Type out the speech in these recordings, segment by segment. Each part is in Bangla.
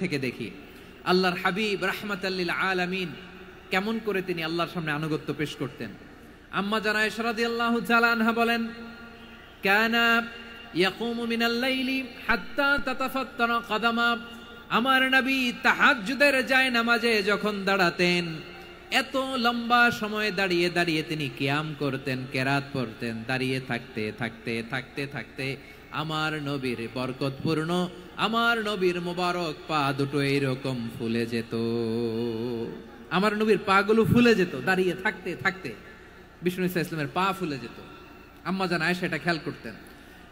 থেকে দেখি আল্লাহর হাবিব রাহমাতাল লিল আলামিন কেমন করে তিনি আল্লাহর সামনে আনুগত্য পেশ করতেন। আম্মা জান আয়েশা রাদিয়াল্লাহু তাআলা আনহা বলেন, কানা ইয়াকুমু মিনাল লাইলি হাত্তা তাতাফাত্তারা কদামা। আমার নবী তাহাজ্জুদের যায় নামাজে যখন দাঁড়াতেন, এত লম্বা সময় দাঁড়িয়ে দাঁড়িয়ে তিনি কিয়াম করতেন, কেরাত পড়তেন। দাঁড়িয়ে থাকতে থাকতে থাকতে থাকতে আমার নবীর বরকতপূর্ণ, আমার নবীর মোবারক পা দুটো এইরকম ফুলে যেত। আমার নবীর পা গুলো ফুলে যেত দাঁড়িয়ে থাকতে থাকতে। বিষ্ণু ইসা ইসলামের পা ফুলে যেত। আম্মা জান আয়েশা এটা খেয়াল করতেন।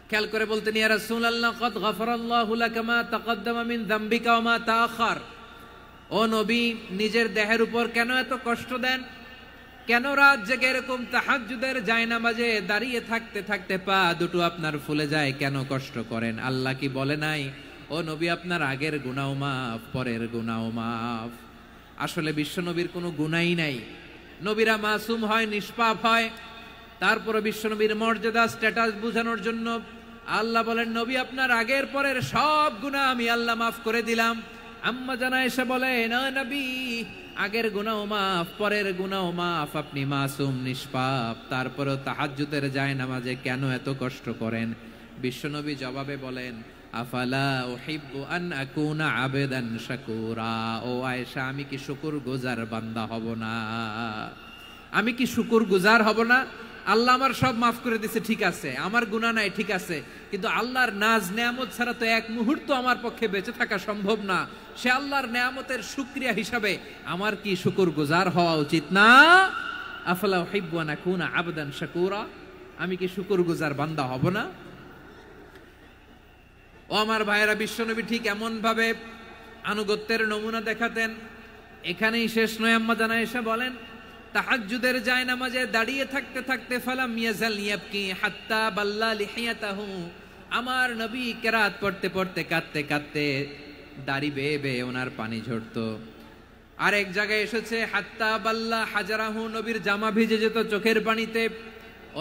খেয়াল করে বলতেন, ইয়া রাসূলুল্লাহ কদ গফারাল্লাহু লাকা মা তাকদ্দামা মিন যামবিকা ওয়া মা তাআখার। ও নবী, নিজের দেহের উপর কেন এত কষ্ট দেন? কেন রাত জেগে এরকম তাহাজ্জুদের জায়নামাজে দাঁড়িয়ে থাকতে থাকতে পা দুটো আপনার ফুলে যায়? কেন কষ্ট করেন? আল্লাহ কি বলে নাই, ও নবী আপনার আগের গুনাহ মাফ, পরের গুনাহ মাফ? আসলে বিশ্ব নবীর কোনো গুনাহই নাই। নবীরা মাসুম হয়, নিষ্পাপ হয়। তারপরে বিশ্ব নবীর মর্যাদা স্ট্যাটাস বোঝানোর জন্য আল্লাহ বলেন, নবী আপনার আগের পরের সব গুনাহ আমি আল্লাহ মাফ করে দিলাম। আম্মা জান আয়েশা বলেন, ও নবী, আগের গুনাহ মাফ, পরের গুনাহ মাফ, আপনি মাসুম, নিষ্পাপ, তারপরেও তাহাজ্জুদের জায়নামাজে কেন এত কষ্ট করেন? বিশ্বনবী জবাবে বলেন, আফালা উহিব্বু আন আকুনা আবেদান শাকুরা। ও আয়েশা, আমি কি শুকরগুজার বান্দা হব না? আমি কি শুকরগুজার হব না? আল্লাহ আমার সব মাফ করে দিয়েছে, ঠিক আছে, আমার গুনাহ নাই, ঠিক আছে, কিন্তু আল্লাহর নাজ নেয়ামত ছাড়া তো এক মুহূর্ত আমার পক্ষে বেঁচে থাকা সম্ভব না। সে আল্লাহর নেয়ামতের শুকরিয়া হিসাবে আমার কি শুকরগুজার হওয়া উচিত না? আফালা উহিব্বু আন আকুনা আবদান শাকুরা। আমি কি শুকরগুজার বান্দা হব না? ও আমার ভাইয়েরা, বিশ্বনবী ঠিক এমন ভাবে আনুগত্যের নমুনা দেখাতেন। এখানেই শেষ নয়। আম্মা জান আয়েশা বলেন, তাহাজ্জুদের জায়নামাজে দাঁড়িয়ে থাকতে থাকতে ফালাম ইয়াজাল ইয়াবকি হাত্তা বাল্লা লিহিয়াতাহু। আমার নবী কেরাত পড়তে পড়তে কাঁদতে কাঁদতে দাড়ি বেয়ে বেয়ে ওনার পানি ঝরতো। আর এক জায়গায় এসেছে হাত্তা বাল্লা হাজারাহু, নবীর জামা ভিজে যেত চোখের পানিতে।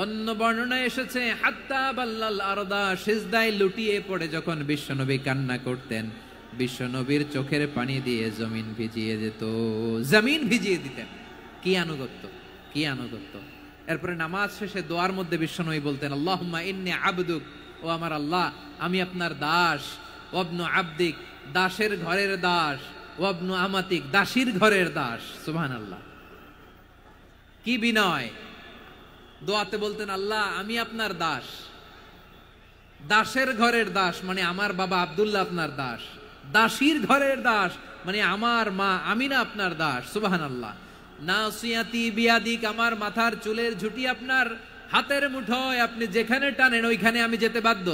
অন্য বর্ণনায় এসেছে হাত্তা বাল্লাল আরদা, সিজদায় লুটিয়ে পড়ে যখন বিশ্বনবী কান্না করতেন, বিশ্বনবীর চোখের পানি দিয়ে জমিন ভিজিয়ে যেত, জমিন ভিজিয়ে দিতেন। কি আনুগত্য, কি আনুগত্য! এরপরে নামাজ শেষে দোয়ার মধ্যে বিশ্বনবী বলতেন, আল্লাহুম্মা ইন্নী আবদুক, ও আমার আল্লাহ, আমি আপনার দাস। ওয়াবনু আবদিক, দাসের ঘরের দাস। ওয়াবনু আমাতিক, দাসীর ঘরের দাস। সুবহানাল্লাহ, কি বিনয়! দোয়াতে বলতেন, আল্লাহ আমি আপনার দাস। দাসের ঘরের দাস মানে আমার বাবা আব্দুল্লাহ আপনার দাস। দাসীর ঘরের দাস মানে আমার মা আমিনা আপনার দাস। সুবহানাল্লাহ। নাসিয়াতি বিয়াদিক, আমার মাথার চুলের ঝুঁটি আপনার হাতের মুঠোয়, আপনি যেখানে টানেন ওইখানে আমি যেতে বাধ্য।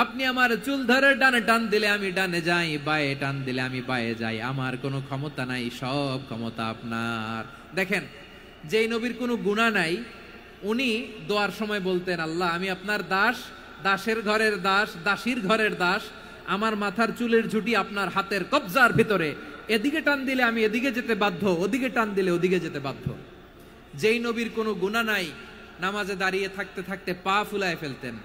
আপনি আমার চুল ধরে ডানে টান দিলে আমি ডানে যাই, বায়ে টান দিলে আমি বায়ে যাই। আমার কোনো ক্ষমতা নাই, সব ক্ষমতা আপনার। দেখেন, যেই নবীর কোনো গুনাহ নাই, উনি দোয়ার সময় বলতেন, আল্লাহ আমি আপনার দাস, দাসের ঘরের দাস, দাসীর ঘরের দাস। আমার মাথার চুলের ঝুঁটি আপনার হাতের কবজার ভিতরে, এদিকে টান দিলে আমি এদিকে যেতে বাধ্য, ওদিকে টান দিলে ওদিকে যেতে বাধ্য। যেই নবীর কোনো গুনাহ নাই, নামাজে দাঁড়িয়ে থাকতে থাকতে পা ফুলায় ফেলতেন।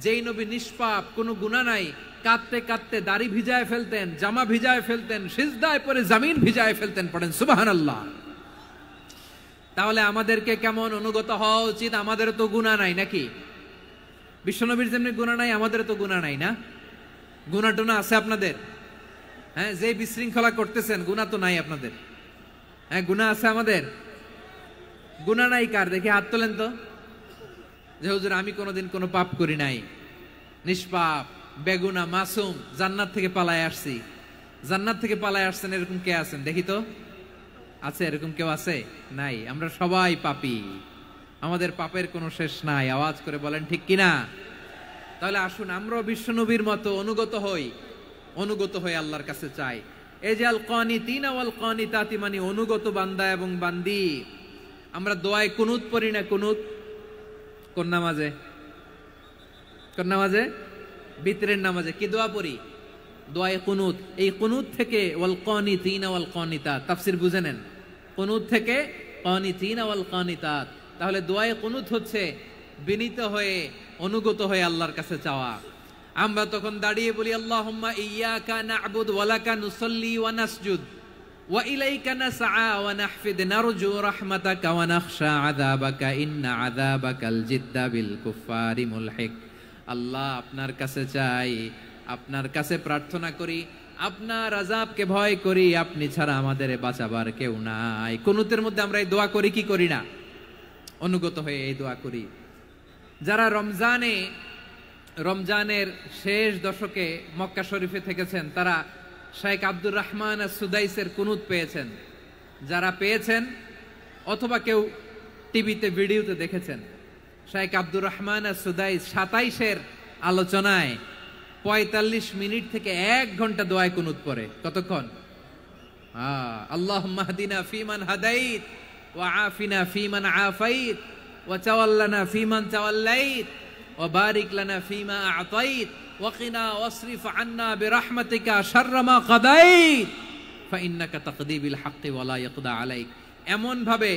যেই নবী নিষ্পাপ, কোনো গুনাহ নাই, কাঁদতে কাঁদতে দাড়ি ভিজায় ফেলতেন, জামা ভিজায় ফেলতেন, সিজদায় পরে জমিন ভিজায় ফেলতেন। পড়েন সুবহানাল্লাহ। তাহলে আমাদেরকে কেমন অনুগত হওয়া উচিত? আমাদের তো গুনাহ নাই নাকি? বিশ্বনবীর যেমনি গুনাহ নাই, আমাদের তো গুনাহ নাই না? গুনাহ টুনা আছে আপনাদের? হ্যাঁ, যে বিশৃঙ্খলা করতেছেন, গুনাহ তো নাই আপনাদের? হ্যাঁ, গুনাহ আছে আমাদের? গুনাহ নাই কার? দেখি হাত তোলেন তো, যে হুজুর আমি কোনোদিন কোনো পাপ করি নাই, নিষ্পাপ, বেগুনা, মাসুম, জান্নাত থেকে পালায় আসছি। জান্নাত থেকে পালায় আসছেন এরকম কে আছেন? দেখি তো, আছে এরকম কেউ? আছে? নাই। আমরা সবাই পাপী, আমাদের পাপের কোনো শেষ নাই। আওয়াজ করে বলেন ঠিক কিনা? তাহলে আসুন আমরাও বিশ্বনবীর মতো অনুগত হই, অনুগত হয়ে আল্লাহর কাছে চাই। এই যে আল কানিতিনা ওয়াল কানিতাতি, মানে অনুগত বান্দা এবং বান্দি। আমরা দোয়ায় কুনুত পড়ি না? কুনুত কোন নামাজে? কোন নামাজে? বিতরের নামাজে কি দোয়া পড়ি? দোয়ায়ে কুনুত। এই কুনুত থেকে ওয়াল কানিতিনা ওয়াল কানিতাত, তাফসীর বুঝে নেন। কুনুত থেকে কানিতিনা ওয়াল কানিতাত। তাহলে দোয়ায়ে কুনুত হচ্ছে বিনীত হয়ে, অনুগত হয়ে আল্লাহর কাছে চাওয়া। আমরা তখন দাঁড়িয়ে বলি আল্লাহুম্মা ইয়্যাকা না'বুদু ওয়া লাকা নুসাল্লি ওয়া নাসজুদ ওয়া ইলাইকা নাসআ ওয়া নাহফিদ নারজু রাহমাতাকা ওয়া নাখশা আযাবাকা ইন্না আযাবাকাল জিদ্দা বিল কুফফারি মুলহিক। আল্লাহ, আপনার কাছে চাই, আপনার কাছে প্রার্থনা করি, আপনার আযাবকে ভয় করি, আপনি ছাড়া আমাদের বাঁচাবার কেউ নাই। কুনুতের মধ্যে আমরা এই দোয়া করি কি করি না? অনুগত হয়ে এই দোয়া করি। যারা রমজানের শেষ দশকে মক্কা শরীফে থেকেছেন তারা শেখ আব্দুর রহমান সুদাইসের কুনুত পেয়েছেন। যারা পেয়েছেন অথবা কেউ টিভিতে ভিডিওতে দেখেছেন, শেখ আব্দুর রহমান সুদাইস 27-এর আলোচনায় 45 মিনিট থেকে 1 ঘন্টা দোয়ায় কুনুত পড়ে। কতক্ষণ? আল্লাহুম্মা হদিনা ফিমান হাদাইত ওয়া আফিনা ফিমান আফাইত ওয়া তাওয়াল্লানা ফিমান তাওয়াল্লাইত ওয়া বারিক লানা ফিমা আ'তাইত ওয়া কিনা ওয়াসরিফ আন্না বিরহমাতিকা শাররা মা কাদাইত ফাইন্নাকা তাকদি বিল হাক্কি ওয়া লা ইয়াকদা আলাইক। এমন ভাবে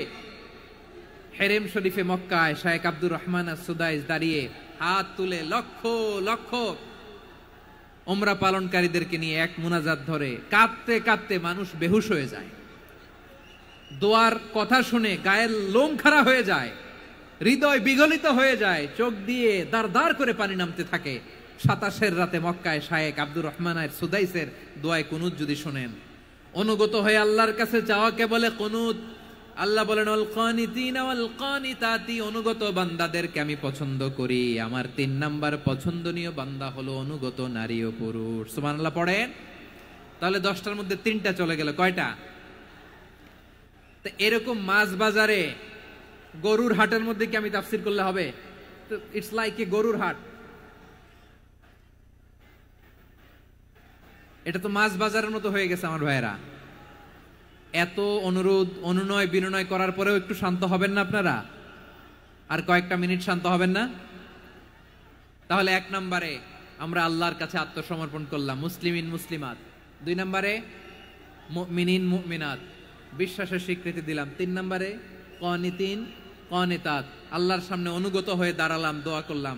হেরেম শরীফে মক্কায় শেখ আব্দুর রহমান সুদাইস দাঁড়িয়ে হাত তুলে লক্ষ লক্ষ উমরা পালনকারীদেরকে নিয়ে এক মুনাজাত ধরে কাঁদতে কাঁদতে মানুষ বেহুশ হয়ে যায়। দোয়ার কথা শুনে গায়ের লোম খাড়া হয়ে যায়, হৃদয় বিগলিত হয়ে যায়, চোখ দিয়ে দাঁড় দাঁড় করে পানি নামতে থাকে। 27-এর রাতে মক্কায় শেখ আব্দুর রহমান সুদাইসের দোয়ায় কুনুত যদি শুনেন, অনুগত হয়ে আল্লাহর কাছে চাওয়াকে বলে কুনুত। আল্লাহ বলেন আল কানিতিনা ওয়াল কানিতাতি, অনুগত বান্দাদেরকে আমি পছন্দ করি। আমার 3 নাম্বার পছন্দনীয় বান্দা হলো অনুগত নারী ও পুরুষ। সুবহানাল্লাহ পড়েন। তাহলে 10টার মধ্যে 3টা চলে গেল। কয়টা? তো এরকম মাছ বাজারে গরুর হাটের মধ্যে কি আমি তাফসীর করলে হবে? তো ইটস লাইক এ গরুর হাট। এটা তো মাছ বাজারের মতো হয়ে গেছে আমার ভাইয়েরা। এত অনুরোধ অনুনয় বিনয় করার পরেও একটু শান্ত হবেন না আপনারা? আর কয়েকটা মিনিট শান্ত হবেন না? তাহলে 1 নম্বরে আমরা আল্লাহর কাছে আত্মসমর্পণ করলাম, মুসলিমিন মুসলিমাত। 2 নম্বরে মুমিনিন মুমিনাত, বিশ্বাসের স্বীকৃতি দিলাম। 3 নম্বরে কানিতিন কানিতাত, আল্লাহর সামনে অনুগত হয়ে দাঁড়ালাম, দোয়া করলাম।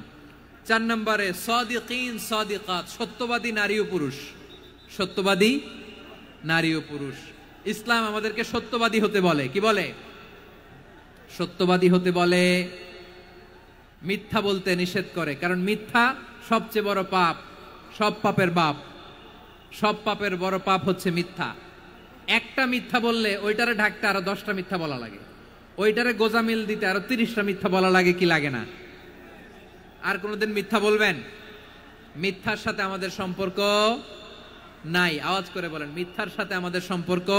4 নম্বরে সাদিকিন সাদিকাত, সত্যবাদী নারী ও পুরুষ। সত্যবাদী নারী ও পুরুষ। ইসলাম আমাদেরকে সত্যবাদী হতে বলে। কি বলে? সত্যবাদী হতে বলে, মিথ্যা বলতে নিষেধ করে। কারণ মিথ্যা সবচেয়ে বড় পাপ, সব পাপের বাপ। সব পাপের বড় পাপ হচ্ছে মিথ্যা। একটা মিথ্যা বললে ওইটারে ঢাকতে আরো 10টা মিথ্যা বলা লাগে, ওইটারে গোজামিল দিতে আরো 30টা মিথ্যা বলা লাগে। কি লাগে না? আর কোনোদিন মিথ্যা বলবেন? মিথ্যার সাথে আমাদের সম্পর্ক নাই। আওয়াজ করে বলেন, মিথ্যার সাথে আমাদের সম্পর্ক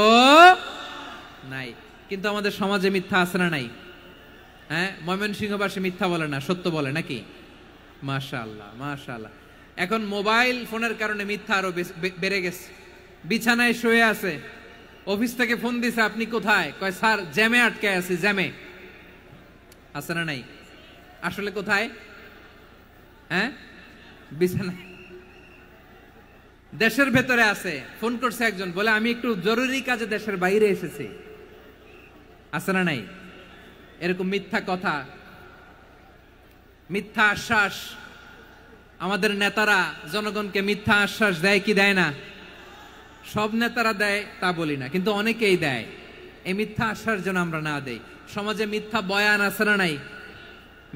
নাই। কিন্তু আমাদের সমাজে মিথ্যা আছে না নাই? হ্যাঁ, ময়মনসিংহবাসী মিথ্যা বলে না, সত্য বলে নাকি? মাশাআল্লাহ মাশাআল্লাহ। এখন মোবাইল ফোনের কারণে মিথ্যা আরো বেড়ে গেছে। বিছানায় শুয়ে আছে, অফিস থেকে ফোন দিছে, আপনি কোথায়? কয় স্যার জ্যামে আটকে আছি। জ্যামে আছে না নাই? আসলে কোথায়? হ্যাঁ, বিছানায়। দেশের ভেতরে আছে। ফোন করছে একজন, বলে আমি একটু জরুরি কাজে দেশের বাইরে এসেছি। আছে না নাই? এরকম মিথ্যা কথা, মিথ্যা আশ্বাস। আমাদের নেতারা জনগণকে মিথ্যা আশ্বাস দেয় কি দেয় না? সব নেতারা দেয় তা বলি না, কিন্তু অনেকেই দেয়। এই মিথ্যা আশ্বাস যেন আমরা না দেই। সমাজে মিথ্যা বয়ান আছে না নাই?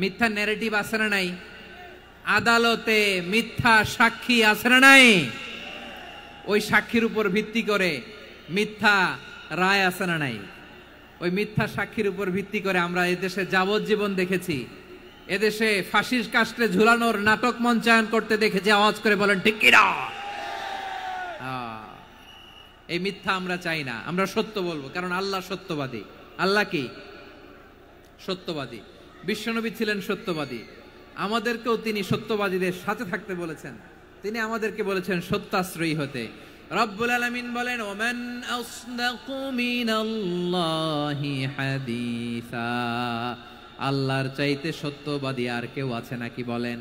মিথ্যা ন্যারেটিভ আছে না নাই? আদালতে মিথ্যা সাক্ষী আছে না নাই? ওই সাক্ষীর উপর ভিত্তি করে মিথ্যা রায় আছে না নাই? ওই মিথ্যা সাক্ষীর উপর ভিত্তি করে আমরা এদেশে যাবজ্জীবন দেখেছি, এদেশে ফাঁসির কাস্টে ঝুলানোর নাটক মঞ্চায়ন করতে দেখেছি। আওয়াজ করে বলেন ঠিক কি না? এই মিথ্যা আমরা চাই না, আমরা সত্য বলবো, কারণ আল্লাহ সত্যবাদী। আল্লাহ কি? সত্যবাদী। বিশ্বনবী ছিলেন সত্যবাদী, আমাদেরকেও তিনি সত্যবাদীদের সাথে থাকতে বলেছেন। তিনি আমাদেরকে বলেছেন সত্যাশ্রয়ী হতে। রব্বুল আলামিন বলেন, ওমান আসদাকু মিনাল্লাহি হাদিসা, আল্লাহর চাইতে সত্যবাদী আর কেউ আছে নাকি বলেন?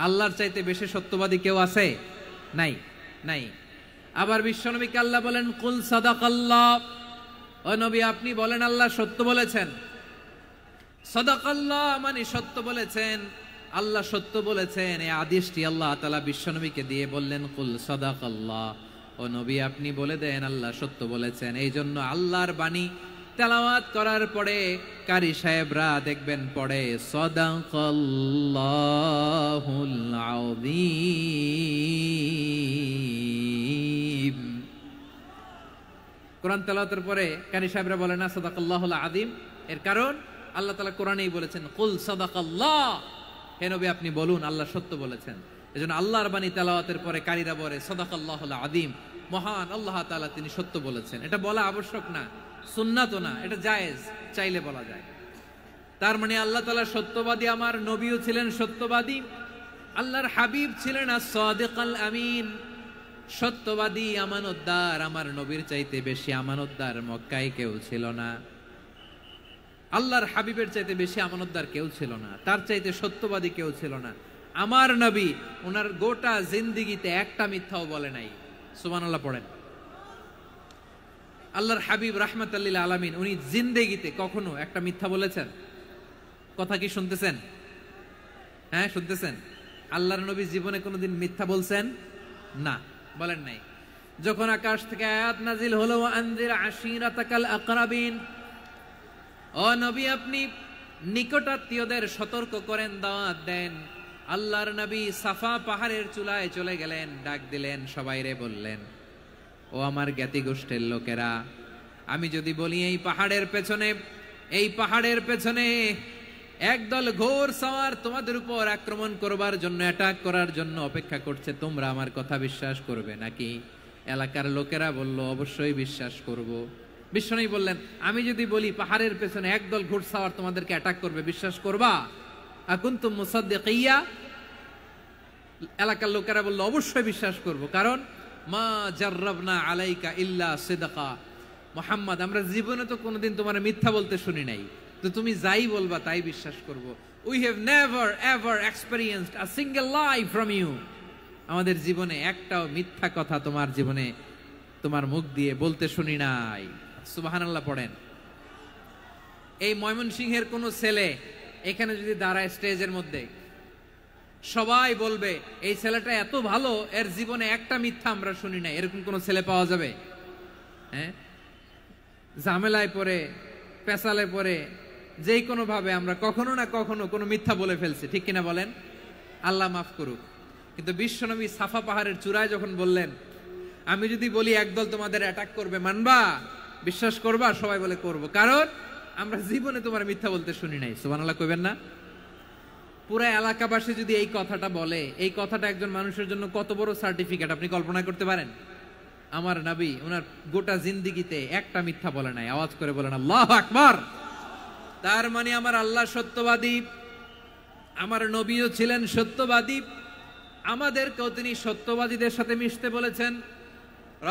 আল্লাহর চাইতে বেশি সত্যবাদী কেউ আছে? নাই, নাই। আবার বিশ্বনবীকে আল্লাহ বলেন, কুল সাদাকাল্লাহ, ও নবী আপনি বলেন আল্লাহ সত্য বলেছেন। সাদাকাল্লাহ মানে সত্য বলেছেন। আল্লাহ সত্য বলেছেন, এই আদেশটি আল্লাহ তাআলা বিশ্বনবীকে দিয়ে বললেন, কুল সাদাকাল্লাহ, ও নবী আপনি বলে দেন আল্লাহ সত্য বলেছেন। এই জন্য আল্লাহর বাণী তেলাওয়াত করার পরে কারি সাহেবরা দেখবেন পড়ে সাদাকাল্লাহুল আযীম। কোরআন তেলাওয়াতের পরে কারি সাহেবরা বলে না সাদাকাল্লাহুল আযীম, এর কারণ আল্লাহ তাআলা কোরআনেই বলেছেন কুল সাদাকাল্লাহ, হে নবী আপনি বলুন আল্লাহ সত্য বলেছেন। এজন্য আল্লাহর বাণী তেলাওয়াতের পরে কারীরা বলে সাদাকাল্লাহুল আযীম, মহান আল্লাহ তাআলা তিনি সত্য বলেছেন। এটা বলা আবশ্যক না, সুন্নাতও না, এটা জায়েজ, চাইলে বলা যায়। তার মানে আল্লাহ তাআলা সত্যবাদী, আমার নবীও ছিলেন সত্যবাদী, আল্লাহর হাবিব ছিলেন as-সাদিকাল আমিন, সত্যবাদী আমানতদার। আমার নবীর চাইতে বেশি আমানতদার মক্কায় কেউ ছিল না, আল্লাহর হাবিবের চাইতে বেশি আমানতদার কেউ ছিল না, তার চাইতে সত্যবাদী কেউ ছিল না। আমার নবী ওনার গোটা জিন্দেগিতে একটা মিথ্যাও বলে নাই। সুবহানাল্লাহ পড়েন। আল্লাহর হাবিব রাহমাতাল লিল আলামিন উনি জিন্দেগিতে কখনো একটা মিথ্যা বলেছেন? কথা কি শুনতেছেন? হ্যাঁ শুনতেছেন? আল্লাহর নবী জীবনে কোনোদিন মিথ্যা বলছেন? না, বলেন নাই। যখন আকাশ থেকে আয়াত নাজিল হলো আনজির আশিরাতাকাল আকরাবিন, ও নবী আপনি নিকটাত্মীয়দের সতর্ক করেন, দাওয়াত দেন। আল্লাহর নবী সাফা পাহাড়ের চূড়ায় চলে গেলেন, ডাক দিলেন, সবাইরে বললেন, ও আমার জ্ঞাতি গোষ্ঠীর লোকেরা, আমি যদি বলি এই পাহাড়ের পেছনে একদল ঘোর সওয়ার তোমাদের উপর আক্রমণ করবার জন্য, অ্যাটাক করার জন্য অপেক্ষা করছে, তোমরা আমার কথা বিশ্বাস করবে নাকি? এলাকার লোকেরা বলল অবশ্যই বিশ্বাস করব। বিশ্বনবী বললেন, আমি যদি বলি পাহাড়ের পেছনে একদল ঘোড়সাওয়ার তোমাদেরকে অ্যাটাক করবে, বিশ্বাস করবা? আকুনতুম মুসাদ্দিকিয়া? এলাকার লোকেরা বলল অবশ্যই বিশ্বাস করব, কারণ মা জাররাবনা আলাইকা ইল্লা সিদকা, মুহাম্মদ আমরা জীবনে তো কোনোদিন তোমার মিথ্যা বলতে শুনি নাই, তো তুমি যাই বলবা তাই বিশ্বাস করব। We have never ever experienced a single lie from you, আমাদের জীবনে একটাও মিথ্যা কথা তোমার জীবনে তোমার মুখ দিয়ে বলতে শুনি নাই। সুবহানাল্লাহ পড়েন। এই ময়মনসিংহের কোন ছেলে এখানে যদি দাঁড়ায় স্টেজের মধ্যে, সবাই বলবে এই ছেলেটা এত ভালো, এর জীবনে একটা মিথ্যা আমরা শুনি নাই, এরকম কোন ছেলে পাওয়া যাবে? হ্যাঁ, ঝামেলায় পড়ে, পেশালে পড়ে, যেই কোনো ভাবে আমরা কখনো না কখনো কোনো মিথ্যা বলে ফেলছি, ঠিক কিনা বলেন? আল্লাহ মাফ করুক। কিন্তু বিশ্বনবী সাফা পাহাড়ের চূড়ায় যখন বললেন, আমি যদি বলি একদল তোমাদের অ্যাটাক করবে, মানবা? বিশ্বাস করবা? সবাই বলে করব, কারণ আমরা জীবনে তোমার মিথ্যা বলতে শুনি নাই। সুবহানাল্লাহ কইবেন না? পুরা এলাকাবাসী যদি এই কথাটা বলে, এই কথাটা একজন মানুষের জন্য কত বড় সার্টিফিকেট আপনি কল্পনা করতে পারেন? আমার নবী ওনার গোটা জিন্দেগিতে একটা মিথ্যা বলে নাই। আওয়াজ করে বলেন আল্লাহু আকবার। তার মানে আমার আল্লাহ সত্যবাদী, আমার নবীও ছিলেন সত্যবাদী, আমাদেরকেও তিনি সত্যবাদীদের সাথে মিশতে বলেছেন।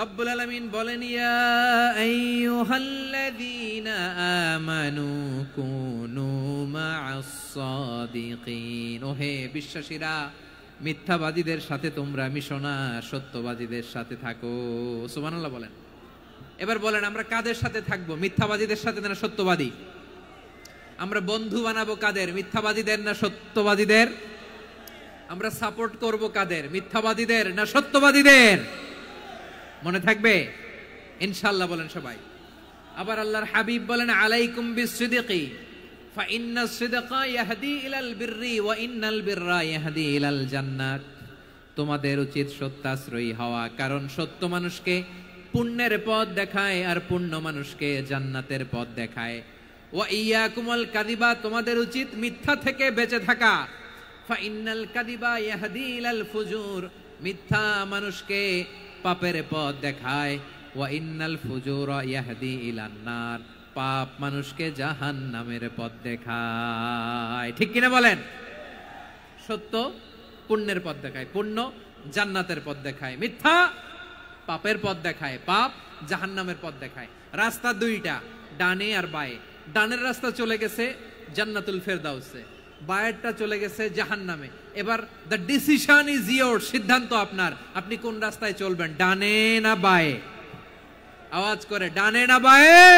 রব্বুল আলামিন বলেন, ইয়া আইয়ুহাল্লাযীনা আমানু কুনু মা'আস সাদিকিন, ওহে বিশ্বাসীরা মিথ্যাবাদীদের সাথে তোমরা মিশো না, সত্যবাদীদের সাথে থাকো। সুবহানাল্লাহ বলেন। এবার বলেন আমরা কাদের সাথে থাকবো? মিথ্যাবাদীদের সাথে না সত্যবাদী? আমরা বন্ধু বানাবো কাদের? মিথ্যাবাদীদের না সত্যবাদীদের? আমরা সাপোর্ট করব কাদের? মিথ্যাবাদীদের না সত্যবাদীদের? মনে থাকবে ইনশাআল্লাহ বলেন সবাই। আবার আল্লাহর হাবিব বলেন, আলাইকুম বিসসিদকি ফাইন্নাস সিদকা ইয়াহদি ইলাল বিররি ওয়া ইন্নাল বিররা ইয়াহদি ইলাল জান্নাত। তোমাদের উচিত সত্যাশ্রয়ী হওয়া, কারণ সত্য মানুষকে পুণ্যের পথ দেখায় আর পুণ্য মানুষকে জান্নাতের পথ দেখায়। ওয়া ইয়াকুমুল কাযিবা, তোমাদের উচিত মিথ্যা থেকে বেঁচে থাকা। ফাইন্নাল কাযিবা ইয়াহদি ইলাল ফুজুর, মিথ্যা মানুষকে পাপের পথ দেখায়। ওয়া ইন্নাল ফুজুরা ইয়াহদি ইলান নার, পাপ মানুষকে জাহান্নামের পথ দেখায়। ঠিক কিনা বলেন? সত্য পুণ্যের পথ দেখায়, পুণ্য জান্নাতের পথ দেখায়, মিথ্যা পাপের পথ দেখায়, পাপ জাহান্নামের পথ দেখায়। রাস্তা দুইটা, ডানে আর বায়ে। ডানের রাস্তা চলে গেছে জান্নাতুল ফেরদাউসে, বায়েরটা চলে গেছে জাহান্নামে। এবার দ্য ডিসিশন ইজ ইয়োর, সিদ্ধান্ত আপনার, আপনি কোন রাস্তায় চলবেন, ডানে না বায়ে? আওয়াজ করে, ডানে না বায়ে?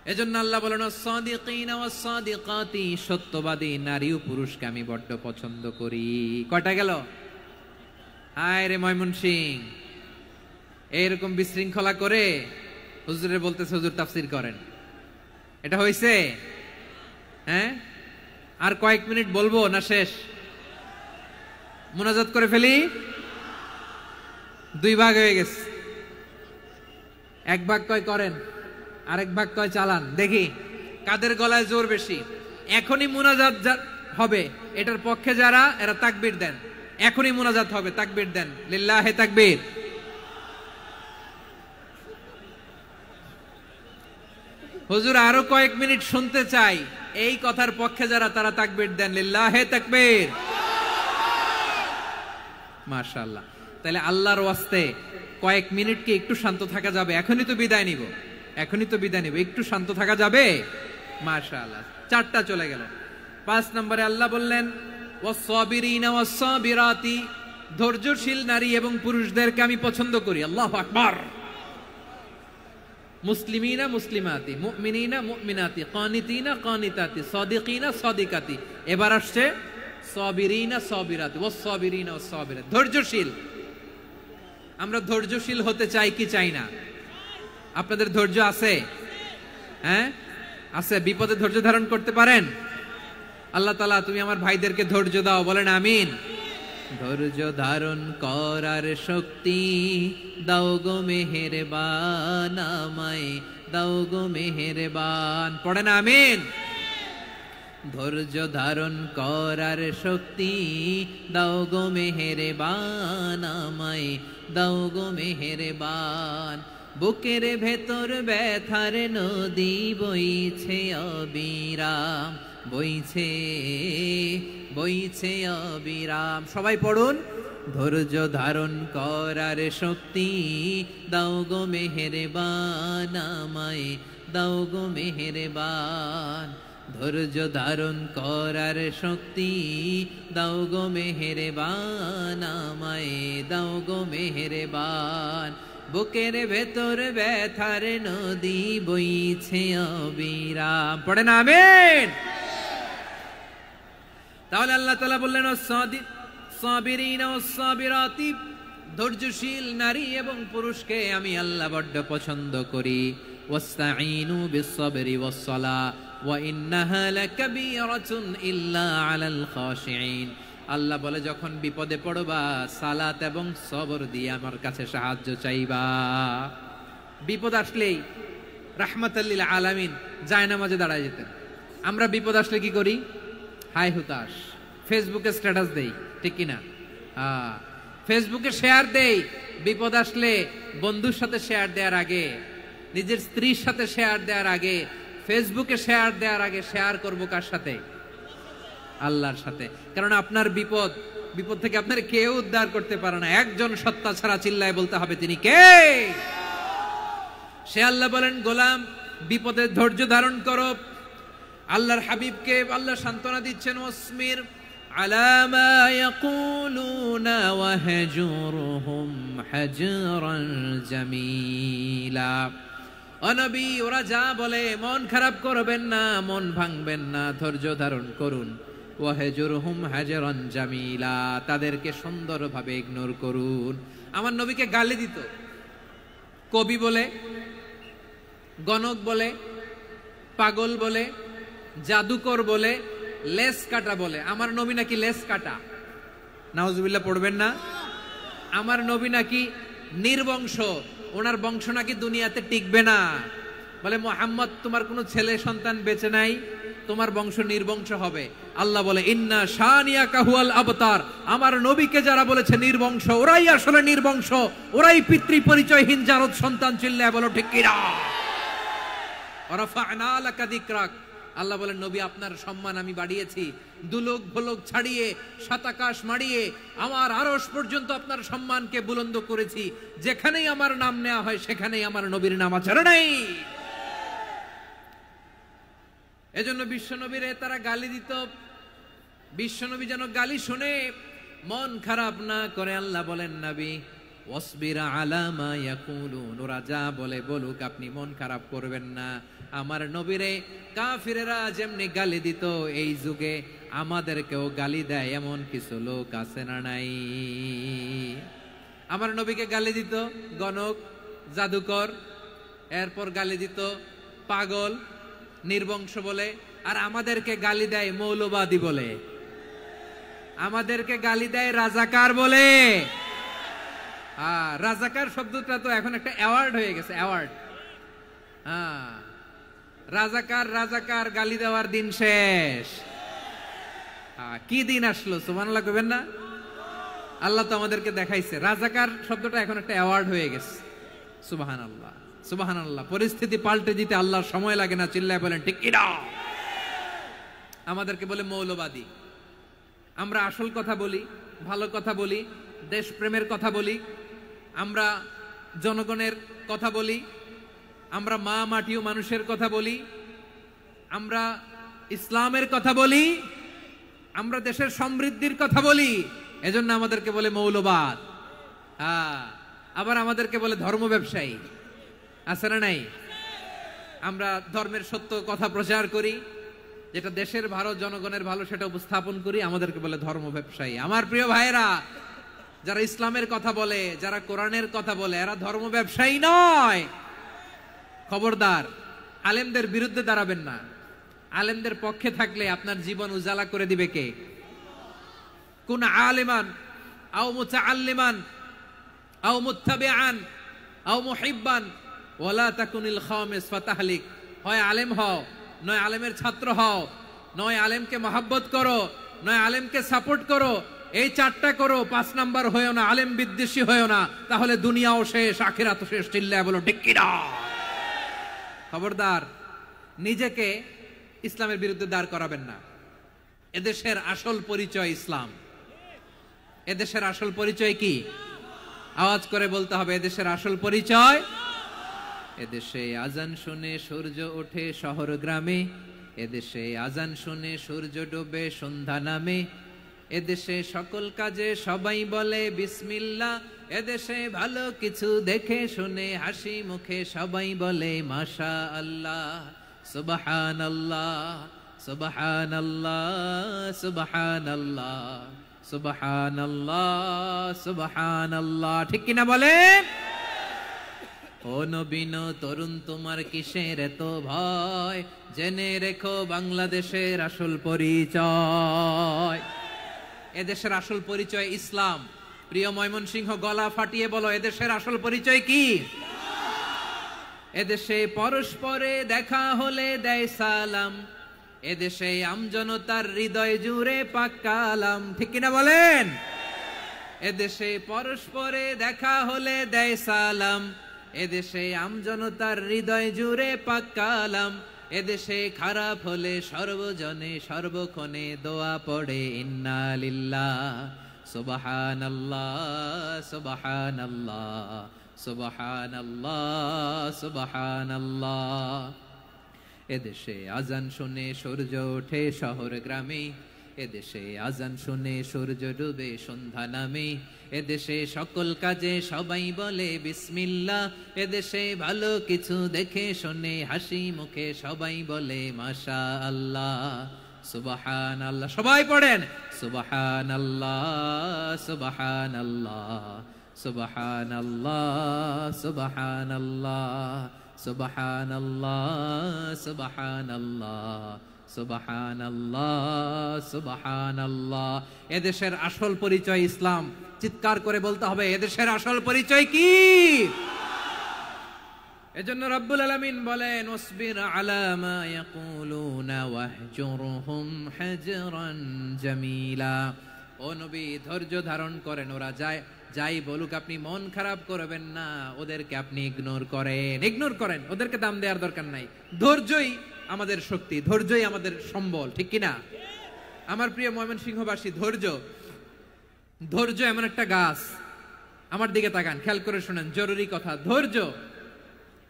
এজন্য আল্লাহ বলেন as-সাদিকিনা ওয়াস-সাদিকাতি, সত্যবাদী নারী ও পুরুষকে আমি বড্ড পছন্দ করি। কয়টা গেল? হায় রে ময়মনসিং, এইরকম বিশৃঙ্খলা করে হুজুরে বলতেছে হুজুর তাফসীর করেন, এটা হইছে? হ্যাঁ, আর কয়েক মিনিট বলবো না শেষ? মুনাজাত করে ফেলি। দুই ভাগ হয়ে গেছে, এক ভাগ কয় করেন, আরেক ভাগ কয় চালান। দেখি কাদের গলায় জোর বেশি। এখনই মুনাজাত হবে, এটার পক্ষে যারা এরা তাকবীর দেন। এখনই মুনাজাত হবে, তাকবীর দেন, লিল্লাহে তাকবীর। হুজুর আরো কয়েক মিনিট শুনতে চাই, এই কথার পক্ষে যারা তারা তাকবীর দেন, লিল্লাহে তাকবীর। মাশাআল্লাহ। তাহলে আল্লাহর ওয়াস্তে কয়েক মিনিট কি একটু শান্ত থাকা যাবে? এখনই তো বিদায় নিব, এখনই তো বিদায় নিব, একটু শান্ত থাকা যাবে? মাশাআল্লাহ, 4টা চলে গেল। 5 নম্বরে আল্লাহ বললেন ওয়াস-সাবিরিনা ওয়াস-সাবিরাতি, ধৈর্যশীল নারী এবং পুরুষদেরকে আমি পছন্দ করি। আল্লাহু আকবার। মুসলিমিনা মুসলিমাতি, মুমিনিনা মুমিনাতি, কানিতিনা কানিতাতি, সাদিকিনা সাদিকাতি। এবার আসছে সাবিরিনা সাবিরাতি, ওয়াস-সাবিরিনা ওয়াস-সাবিরাত, ধৈর্যশীল। আমরা ধৈর্যশীল হতে চাই কি চাই না? আপনাদের ধৈর্য আছে? হ্যাঁ আছে? বিপদে ধৈর্য ধারণ করতে পারেন? আল্লাহ তাআলা তুমি আমার ভাইদেরকে ধৈর্য দাও, বলেন আমিন। ধৈর্য ধারণ করার শক্তি দাও গো মেহেরবান, আমায় দাও গো মেহেরবান, পড়েন আমিন। ধৈর্য ধারণ করার শক্তি দাও গো মেহেরবান, আমায় দাও গো মেহেরবান। বুকের ভেতর ব্যথার নদী বইছে অবিরাম, বইছে বইছে অবিরাম। সবাই পড়ুন, ধৈর্য ধারণ করার শক্তি দাও গো মেহেরবান, আমায় দাও গো মেহেরবান। ধৈর্য ধারণ করার শক্তি দাও গো মেহেরবান, আমায় দাও গো মেহেরবান। বুকের ভেতর ব্যথার নদী বইছে অবিরাম, পড়েন আমিন। তাহলে আল্লাহ তাআলা বললেন সাবিরিনা ওয়াস-সাবিরাতি, ধৈর্যশীল নারী এবং পুরুষকে আমি আল্লাহ বড্ড পছন্দ করি। ওয়াস্তাঈনু বিস-সাবরি ওয়াস-সালাহ ওয়া ইন্নাহা লাকাবীরাতুন ইল্লা আলাল খাশিঈন। আল্লাহ বলে যখন বিপদে পড়বা সালাত এবং সবর দিয়ে আমার কাছে সাহায্য চাইবা। বিপদ আসলেই রাহমাতাল লিল আলামিন জায়নামাজে দাঁড়ায় যেতেন। আমরা বিপদ আসলে কি করি? হাই হুতাশ, ফেসবুকে স্ট্যাটাস দেই, ঠিক কিনা? ফেসবুকে শেয়ার দেই। বিপদ আসলে বন্ধুর সাথে শেয়ার দেওয়ার আগে, নিজের স্ত্রীর সাথে শেয়ার দেওয়ার আগে, ফেসবুকে শেয়ার দেওয়ার আগে শেয়ার করবো কার সাথে? আল্লাহর সাথে। কারণ আপনার বিপদ থেকে আপনার কেউ উদ্ধার করতে পারে না, একজন সত্তা ছাড়া। চিল্লায় বলতে হবে তিনি কে? সে আল্লাহ বলেন গোলাম বিপদে ধৈর্য ধারণ করো। আল্লাহর হাবিবকে আল্লাহ সান্ত্বনা দিচ্ছেন ওয়াসমির আলা মা ইয়াকুলুনা ওয়াহজুরহুম হাজরান জামিলা। ও নবী, ওরা যা বলে মন খারাপ করবেন না, মন ভাঙবেন না, ধৈর্য ধারণ করুন। ওয়াহজুরহুম হাজরান জামিলা, তাদেরকে সুন্দরভাবে ইগনোর করুন। আমার নবীকে গালি দিত কবি বলে, গণক বলে, পাগল বলে, জাদুকর বলে, লেস কাটা বলে। আমার নবী নাকি লেস কাটা, নাউজুবিল্লাহ পড়বেন না। আমার নবী নাকি নির্বংশ, ওনার বংশ নাকি দুনিয়াতে টিকবে না। বলে মুহাম্মদ তোমার কোনো ছেলে সন্তান বেঁচে নাই, তোমার বংশ নির্বংশ হবে। আল্লাহ বলে ইন্না শানিয়াকা হুয়াল আবতার। আমার নবীকে যারা বলেছে নির্বংশ, ওরাই আসলে নির্বংশ, ওরাই পিতৃ পরিচয়হীন জারদ সন্তান। চিল্লায় বলো ঠিক কিনা? ওয়ারাফা'না লাকা যিকরাক। আল্লাহ বলেন নবী আপনার সম্মান আমি বাড়িয়েছি, দুলোক ভোলোক ছাড়িয়ে সাত আকাশ মাড়িয়ে আমার আরশ পর্যন্ত আপনার সম্মানকে বুলন্দ করেছি। যেখানেই আমার নাম নেওয়া হয় সেখানেই আমার নবীর নাম আছে নাই। এজন্য বিশ্বনবীরে তারা গালি দিত। বিশ্বনবী যেন গালি শুনে মন খারাপ না করে আল্লাহ বলেন নবী ওয়াসবির আলা মা ইয়াকুলুন, ওরা যা বলে বলুক, আপনি মন খারাপ করবেন না। আমার নবীরে কাফিরেরা যেমনি গালি দিত, এই যুগে আমাদেরকেও গালি দেয় এমন কিছু লোক আছে না নাই? আমার নবীকে গালি দিত গণক, জাদুকর, এরপর গালি দিত পাগল, নির্বংশ বলে, আর আমাদেরকে গালি দেয় মৌলবাদী বলে, আমাদেরকে গালি দেয় রাজাকার বলে। রাজাকার শব্দটা তো এখন একটা অ্যাওয়ার্ড হয়ে গেছে, অ্যাওয়ার্ড। রাজাকার রাজাকার গালি দেওয়ার দিন শেষ। কি দিন আসলো, সুবহানাল্লাহ কইবেন না? আল্লাহ তো আমাদেরকে দেখাইছে, রাজাকার শব্দটা এখন একটা অ্যাওয়ার্ড হয়ে গেছে। সুবহানাল্লাহ, সুবহানাল্লাহ। পরিস্থিতি পাল্টে দিতে আল্লাহর সময় লাগে না, চিল্লায় বলেন ঠিক কিনা? আমাদেরকে বলে মৌলবাদী। আমরা আসল কথা বলি, ভালো কথা বলি, দেশপ্রেমের কথা বলি, আমরা জনগণের কথা বলি, আমরা মা মাটি ও মানুষের কথা বলি, আমরা ইসলামের কথা বলি, আমরা দেশের সমৃদ্ধির কথা বলি, এজন্য আমাদেরকে বলে মৌলবাদ। আবার আমাদেরকে বলে ধর্ম ব্যবসায়ী, আছে না নাই? আমরা ধর্মের সত্য কথা প্রচার করি, যেটা দেশের ভালো, জনগণের ভালো, সেটা উপস্থাপন করি, আমাদেরকে বলে ধর্ম ব্যবসায়ী। আমার প্রিয় ভাইয়েরা, যারা ইসলামের কথা বলে, যারা কোরআনের কথা বলে, এরা ধর্ম ব্যবসায়ী নয়। খবরদার, আলেমদের বিরুদ্ধে দাঁড়াবেন না। আলেমদের পক্ষে থাকলে আপনার জীবন উজালা করে দিবে কে? কুন আলিমান আও মুতাআল্লিমান আও মুত্তাবিআন আও মুহিব্বান ওয়ালা তাকুনিল খামিস ফাতাহলিক। হয় আলেম হও, নয় আলেমের ছাত্র হও, নয় আলেমকে মহব্বত করো, নয় আলেমকে সাপোর্ট করো। এই চারটা করো, 5 নাম্বার হয়েও না, আলেম বিদ্বেষী হয়েও না, তাহলে দুনিয়াও শেষ, আখিরাতও শেষ। চিল্লায় বলো ঠিক কিনা? খবরদার, নিজেকে ইসলামের বিরুদ্ধে দাঁড় করাবেন না। এদেশের আসল পরিচয় ইসলাম। এদেশের আসল পরিচয় কি? আওয়াজ করে বলতে হবে, এদেশের আসল পরিচয়। এদেশে আজান শুনে সূর্য ওঠে শহর গ্রামে, এদেশে আজান শুনে সূর্য ডোবে সন্ধ্যা নামে, এদেশে সকল কাজে সবাই বলে বিসমিল্লাহ, এদেশে ভালো কিছু দেখে শুনে হাসি মুখে সবাই বলে মাশা আল্লাহ, সুবহানাল্লাহ, সুবহানাল্লাহ, সুবহানাল্লাহ, সুবহানাল্লাহ, সুবহানাল্লাহ। ঠিক কিনা বলেন? ও নবীন তরুণ, তোমার কিসের এত ভয়? জেনে রেখো বাংলাদেশের আসল পরিচয়। এদেশের আসল পরিচয় ইসলাম। প্রিয় ময়মনসিংহ, গলা ফাটিয়ে বলো, এদেশের আসল পরিচয় কি? এদেশে পরস্পরে দেখা হলে দেয় সালাম, এদেশে আমজনতার হৃদয় জুড়ে পাক কালাম। ঠিক কিনা বলেন? এদেশে পরস্পরে দেখা হলে দেয় সালাম, এদেশে আমজনতার হৃদয় জুড়ে পাক কালাম, এদেশে খারাপ হলে সর্বজনে সর্বক্ষণে দোয়া পড়ে ইন্না লিল্লাহ, সুবহানাল্লাহ, সুবহানাল্লাহ, সুবহানাল্লাহ, সুবহানাল্লাহ। এদেশে আজান শুনে সূর্য ওঠে শহর গ্রামে, এদেশে আজান শুনে সূর্য ডুবে সন্ধ্যা নামে, এদেশে সকল কাজে সবাই বলে বিসমিল্লাহ, এদেশে ভালো কিছু দেখে শুনে হাসি মুখে সবাই বলে মাশা আল্লাহ, সুবহানাল্লাহ। সবাই পড়েন সুবহানাল্লাহ, সুবহানাল্লাহ, সুবহানাল্লাহ, সুবহানাল্লাহ, সুবহানাল্লাহ, সুবহানাল্লাহ, সুবহানাল্লাহ, সুবহানাল্লাহ। এদেশের আসল পরিচয় ইসলাম। চিৎকার করে বলতে হবে, এদেশের আসল পরিচয় কি? এজন্য রব্বুল আলামিন বলেন, ওয়াসবির আলা মা ইয়াকুলুনা ওয়াহজুরহুম হাজরান জামিলা। ও নবী, ধৈর্য ধারণ করেন, ওরা যাই বলুক আপনি মন খারাপ করবেন না, ওদেরকে আপনি ইগনোর করেন, ওদেরকে দাম দেওয়ার দরকার নাই। ধৈর্যই আমাদের শক্তি, ধৈর্যই আমাদের সম্বল। ঠিক কিনা? আমার প্রিয় ময়মনসিংহবাসী, ধৈর্য এমন একটা গাছ। আমার দিকে তাকান, খেয়াল করে শুনেন, জরুরি কথা। ধৈর্য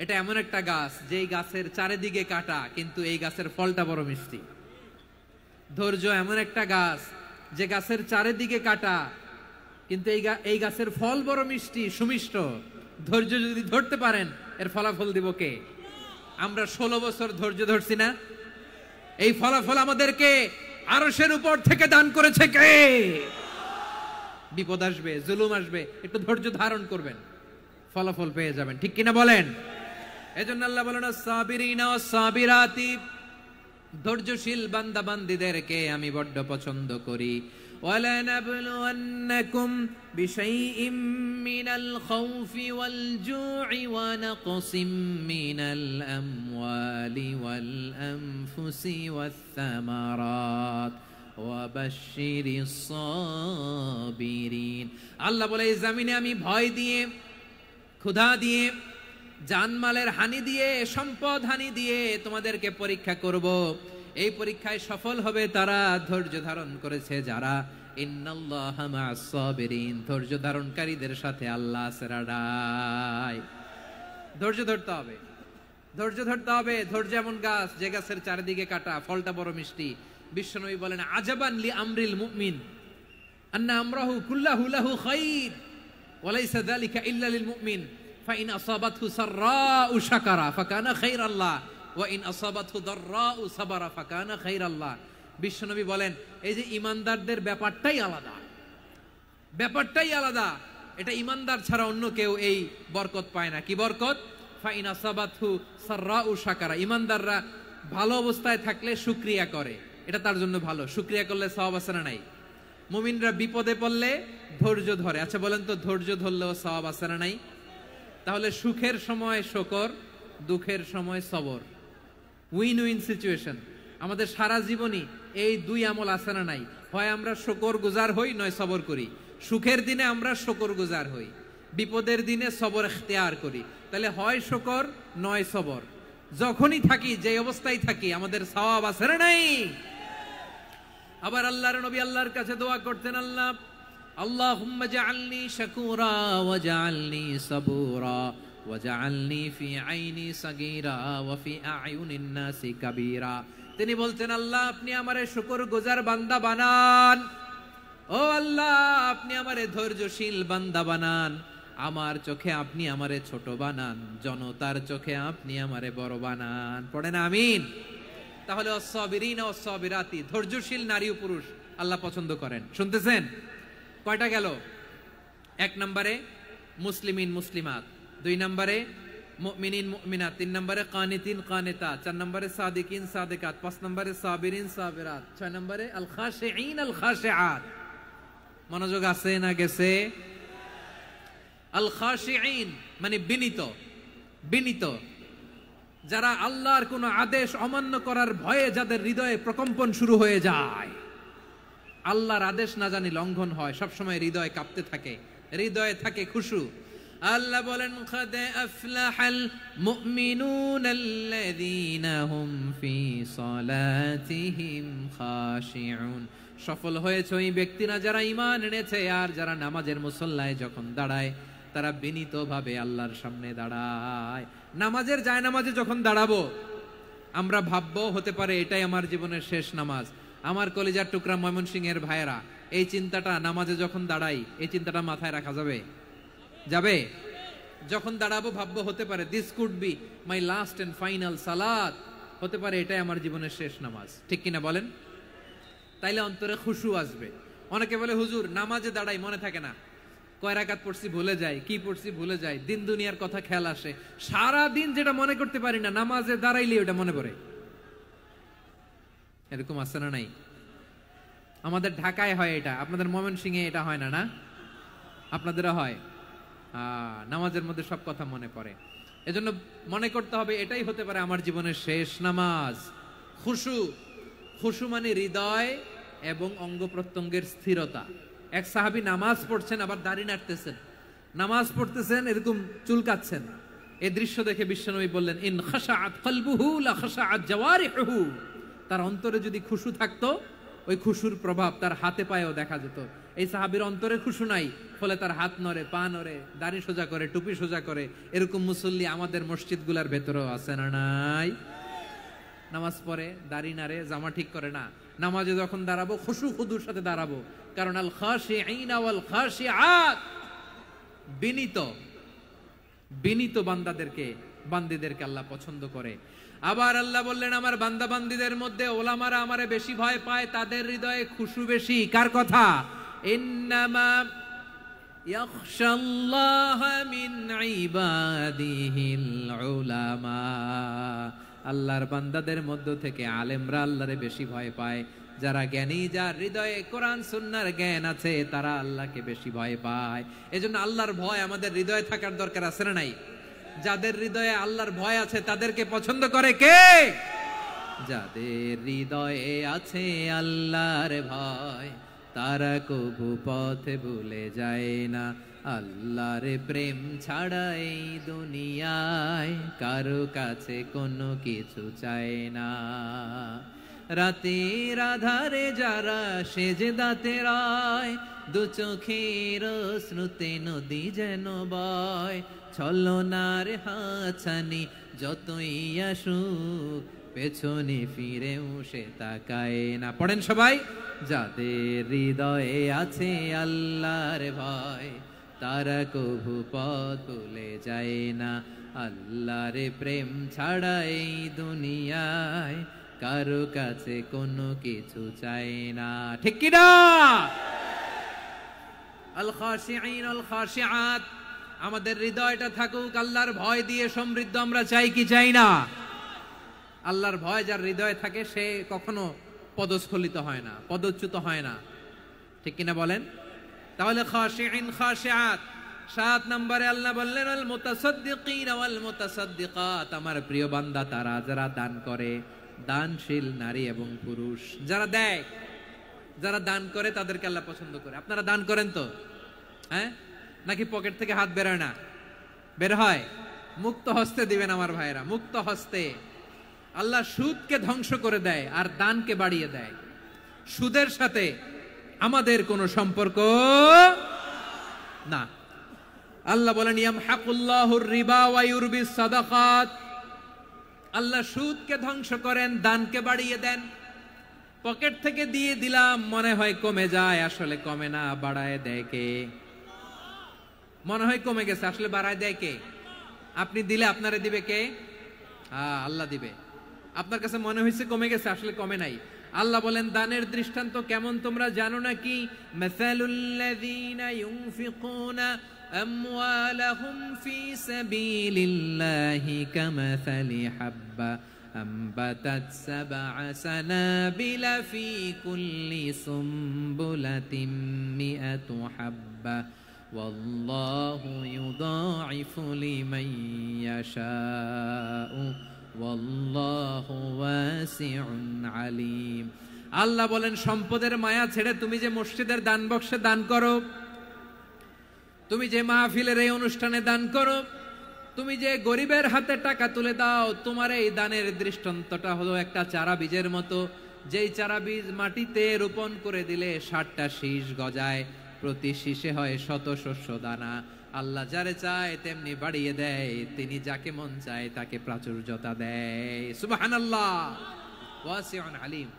এটা এমন একটা গাছ, যেই গাছের চারিদিকে কাটা, কিন্তু এই গাছের ফলটা বড় মিষ্টি। ধৈর্য এমন একটা গাছ, যে গাছের চারিদিকে কাটা, কিন্তু এই গাছের ফল বড় মিষ্টি সুমিষ্ট, ধৈর্য যদি ধরতে পারেন এর ফলাফল দিব কে? আমরা 16 বছর ধৈর্য ধরছি না? এই ফলাফল আমাদেরকে আরশের উপর থেকে দান করেছে কে? বিপদ আসবে, জুলুম আসবে, একটু ধৈর্য ধারণ করবেন, ফলাফল পেয়ে যাবেন, ঠিক কিনা বলেন? এজন্য আল্লাহ বলেন আস-সাবিরিনা ওয়াস-সাবিরাতি, ধৈর্যশীল বান্দা বান্দীদেরকে আমি বড্ড পছন্দ করি। وَلَنَبْلُوَنَّكُمْ بِشَيْءٍ مِّنَ الْخَوْفِ وَالْجُوعِ وَنَقْصٍ مِّنَ الْأَمْوَالِ وَالْأَنفُسِ وَالثَّمَرَاتِ وَبَشِّرِ الصَّابِرِينَ। আল্লাহ বলে এই জমিনে আমি ভয় দিয়ে, ক্ষুধা দিয়ে, জানমালের হানি দিয়ে, সম্পদ হানি দিয়ে তোমাদেরকে পরীক্ষা করব। এই পরীক্ষায় সফল হবে তারা ধৈর্য ধারণ করেছে যারা। ইন্নাল্লাহা মা'আস সাবিরিন, ধৈর্য ধারণকারীদের সাথে আল্লাহ আছে রাডাই। ধৈর্য ধরতে হবে, ধৈর্য ধরতে হবে। ধৈর্য এমন গাছ যে গাছের চারিদিকে কাটা, ফলটা বড় মিষ্টি। বিশ্বনবী বলেন আজাবান লি আমরিল মুমিন আন্না আমরাহু কুল্লাহু লাহু খাইর ওয়া লাইসা যালিকা ইল্লা লিল মুমিন ফাইন আসাবাতহু সাররাউ শাকারা ফাকানা খাইরাল্লাহ ওয়া ইন আসাবাতহু দাররাউ সাবারা ফাকানা খাইরাল্লাহ। বিশ্বনবী বলেন এই যে ঈমানদারদের ব্যাপারটাই আলাদা, ব্যাপারটাই আলাদা। এটা ঈমানদার ছাড়া অন্য কেউ এই বরকত পায় না। কি বরকত? ফাইন আসাবাতহু সাররাউ শাকারা, ঈমানদাররা ভালো অবস্থায় থাকলে শুকরিয়া করে, এটা তার জন্য ভালো। শুকরিয়া করলে সওয়াব আছে না নাই? মুমিনরা বিপদে পড়লে ধৈর্য ধরে। আচ্ছা বলেন তো, ধৈর্য ধরলেও সওয়াব আছে না নাই? তাহলে সুখের সময় শুকর, দুঃখের সময় সবর, উইন উইন সিচুয়েশন। আমাদের সারা জীবনই এই দুই আমল আছে না নাই? হয় আমরা শুকর গুজার হই, নয় সবর করি। সুখের দিনে আমরা শুকর গুজার হই, বিপদের দিনে সবর ইখতিয়ার করি। তাহলে হয় শুকর নয় সবর। যখনই থাকি, যে অবস্থায় থাকি, আমাদের সওয়াব আছে না নাই? আবার আল্লাহর নবী আল্লাহর কাছে দোয়া করতেন, আল্লাহ আল্লাহুম্মা জাআলনি শাকুরা ওয়া জাআলনি সাবুরা ওয়া জাআলনি ফি আইনি সাগীরা ওয়া ফি আ'য়ুনিন নাসি কাবীরা। তিনি বলতেন আল্লাহ আপনি আমারে শুকরগুজার বান্দা বানান, ও আল্লাহ আপনি আমারে ধৈর্যশীল বান্দা বানান, আমার চোখে আপনি আমারে ছোট বানান, জনতার চোখে আপনি আমারে বড় বানান। পড়েন আমিন। তাহলে আস-সাবিরিনা ওয়াস-সাবিরাতি, ধৈর্যশীল নারী ও পুরুষ আল্লাহ পছন্দ করেন। শুনতেছেন? কয়টা গেল? 1 নম্বরে মুসলিমিন মুসলিমাত, 2 নম্বরে মুমিনিন মুমিনাত, 3 নম্বরে কানিতিন কানিতাত, 4 নম্বরে সাদিকিন সাদিকাত, 5 নম্বরে সাবিরিন সাবিরাত, 6 নম্বরে আল খাশিঈন আল খাশিআত। মনোযোগ আছে না গেছে? আল খাশিঈন মানে বিনীত, বিনীত, যারা আল্লাহর কোন আদেশ অমান্য করার ভয়ে যাদের হৃদয়ে প্রকম্পন শুরু হয়ে যায়, আল্লাহর আদেশ না জানি লঙ্ঘন হয়, সবসময় হৃদয় কাঁপতে থাকে, হৃদয়ে থাকে খুশু। আল্লাহ বলেন قد أفلح المؤمنون الذين هم في صلاتهم خاشعون। সফল হয়েছে ওই ব্যক্তিরা যারা ঈমান এনেছে আর যারা নামাজের মুসল্লায় যখন দাঁড়ায় তারা বিনীতভাবে আল্লাহর সামনে দাঁড়ায়। নামাজের জায়নামাজে যখন দাঁড়াবো আমরা ভাববো হতে পারে এটাই আমার জীবনের শেষ নামাজ। আমার কলিজার টুকরা ময়মনসিংহের ভাইয়েরা, এই চিন্তাটা নামাজে যখন দাঁড়াই, এই চিন্তাটা মাথায় রাখা যাবে? যাবে? যখন দাঁড়াবো ভাববো হতে পারে this could be my last and final সালাত, হতে পারে এটাই আমার জীবনের শেষ নামাজ, ঠিক কিনা বলেন? তাইলে অন্তরে খুশু আসবে। অনেকে বলে হুজুর নামাজে দাঁড়াই মনে থাকে না, কয় রাকাত পড়ছি ভুলে যাই, কি পড়ছি ভুলে যাই, দিন দুনিয়ার কথা খেয়াল আসে, সারা দিন যেটা মনে করতে পারি না নামাজে দাঁড়াইলে ওটা মনে পড়ে। এরকম আছে না নাই? আমাদের ঢাকায় হয় এটা, আপনাদের ময়মনসিংহে এটা হয় না? না আপনাদেরও হয়? নামাজের মধ্যে সব কথা মনে পড়ে। এজন্য মনে করতে হবে এটাই হতে পারে আমার জীবনের শেষ নামাজ। খুশু, খুশু মানে হৃদয় এবং অঙ্গ প্রত্যঙ্গের স্থিরতা। এক সাহাবী নামাজ পড়ছেন আবার দাড়ি নাড়তেছেন, নামাজ পড়তেছেন এরকম চুলকাচ্ছেন। এই দৃশ্য দেখে বিশ্বনবী বললেন ইন খাশাআত কলবুহু লা খাশাআত জাওয়ারিহুহু। তার অন্তরে যদি খুশু থাকতো ওই খুশুর প্রভাব তার হাতে পায়েও দেখা যেত। এই সাহাবীর অন্তরে খুশু নাই, ফলে তার হাত নড়ে, পা নড়ে, দাড়ি সোজা করে, টুপি সোজা করে। এরকম মুসল্লি আমাদের মসজিদগুলোর ভেতরেও আছে না নাই? নামাজ পড়ে, দাড়ি নাড়ে, জামা ঠিক করে না, নামাজে যখন দাঁড়াবো খুশু খুদুর সাথে দাঁড়াবো, কারণ আল খাশিঈনা ওয়াল খাশিআত, বিনীত বান্দিদেরকে আল্লাহ পছন্দ করে। আবার আল্লাহ বললেন আমার বান্দা বান্দিদের মধ্যে ওলামারা আমারে বেশি ভয় পায়, তাদের হৃদয়ে খুশু বেশি। কার কথা? ইন্নামা ইয়াখশাল্লাহা মিন ইবাদিহিল উলামা, আল্লাহর বান্দাদের মধ্য থেকে আলেমরা আল্লাহরে বেশি ভয় পায়। যারা জ্ঞানী, যার হৃদয়ে কোরআন সুন্নাহর জ্ঞান আছে, তারা আল্লাহকে বেশি ভয় পায়। এজন্য আল্লাহর ভয় আমাদের হৃদয়ে থাকার দরকার আছে না নাই? যাদের হৃদয়ে আল্লাহর ভয় আছে তাদেরকে পছন্দ করে কে? যাদের হৃদয়ে আছে আল্লাহর ভয়, তারা কবু পথে ভুলে যায় না। আল্লাহর প্রেম ছাড়া এই দুনিয়ায় কারো কাছে কোনো কিছু চায় না। রাতের আধারে যারা সেজদাতে রয়, দু চোখের শ্রুতে নদী যেন বয়। ছলনার হাতছানি যতই আসুক, পেছনে ফিরেও সে তাকায় না। পড়েন সবাই। যাদের হৃদয়ে আছে আল্লাহর ভয়, তারা কবু পথ ভুলে যায় না। আল্লাহর প্রেম ছাড়া এই দুনিয়ায় কারো কাছে কোনো কিছু চায় না। ঠিক কি না? আল খাশিঈন আল খাশিআত, আমাদের হৃদয়টা থাকুক আল্লাহর ভয় দিয়ে সমৃদ্ধ। আমরা চাই কি চাই না? আল্লাহর ভয় যার হৃদয়ে থাকে সে কখনো পদস্খলিত হয় না, পদচ্যুত হয় না। ঠিক কিনা বলেন? তাহলে খাশিঈন খাশিআত। 7 নম্বরে আল্লাহ বললেন আল মুতাসাদ্দিকিন ওয়াল মুতাসাদ্দিকাত, আমার প্রিয় বান্দা তারা যারা দান করে, দানশীল নারী এবং পুরুষ যারা দেয়, যারা দান করে তাদেরকে আল্লাহ পছন্দ করে। আপনারা দান করেন তো? হ্যাঁ, নাকি পকেট থেকে হাত বেরোয় না? বের হয়। মুক্ত হস্তে দিবেন আমার ভাইরা, মুক্ত হস্তে। আল্লাহ সুদকে ধ্বংস করে দেয় আর দানকে বাড়িয়ে দেয়। সুদের সাথে আমাদের কোনো সম্পর্ক না। আল্লাহ বলেন ইয়ামহাকুল্লাহুর রিবা ওয়া ইউরবিস সাদাকাত, আল্লাহ সুদকে ধ্বংস করেন, দানকে বাড়িয়ে দেন। পকেট থেকে দিয়ে দিলাম মনে হয় কমে যায়, আসলে কমে না, বাড়ায় দেয় কে? মনে হয় কমে গেছে, আসলে বাড়ায় দেয় কে? আপনি দিলে আপনারে দিবে কে? আল্লাহ দিবে। আপনার কাছে মনে হয়েছে কমে গেছে, আসলে কমে নাই। আল্লাহ বলেন দানের দৃষ্টান্ত কেমন তোমরা জানো নাকি? মাসালুল্লাযীনা ইউনফিকুনা আমওয়ালাহুম ফি সাবিলিল্লাহি কামাসালি হাব্বা আম্বাতাত সাবআ সানাবিলা ফি কুল্লি সুমবুলাতিন মিআতু হাব্বা ওয়াল্লাহু ইউদাঈফু লিমান ইয়াশাউ ওয়াল্লাহু ওয়াসিউন আলীম। আল্লাহ বলেন সম্পদের মায়া ছেড়ে তুমি যে মসজিদের দান বক্সে দান করো, তুমি যে মাহফিলের এই অনুষ্ঠানে দান করো, তুমি যে গরিবের হাতে টাকা তুলে দাও, তোমার এই দানের দৃষ্টান্তটা হলো একটা চারা বীজের মতো। যেই চারা বীজ মাটিতে রোপণ করে দিলে 60টা শীষ গজায়, প্রতি শীষে হয় 100 শস্য দানা। আল্লাহ যারে চায় তেমনি বাড়িয়ে দেয়, তিনি যাকে মন চায় তাকে প্রাচুর্যতা দেয়। সুবহানাল্লাহ, ওয়াসিউন আলীম।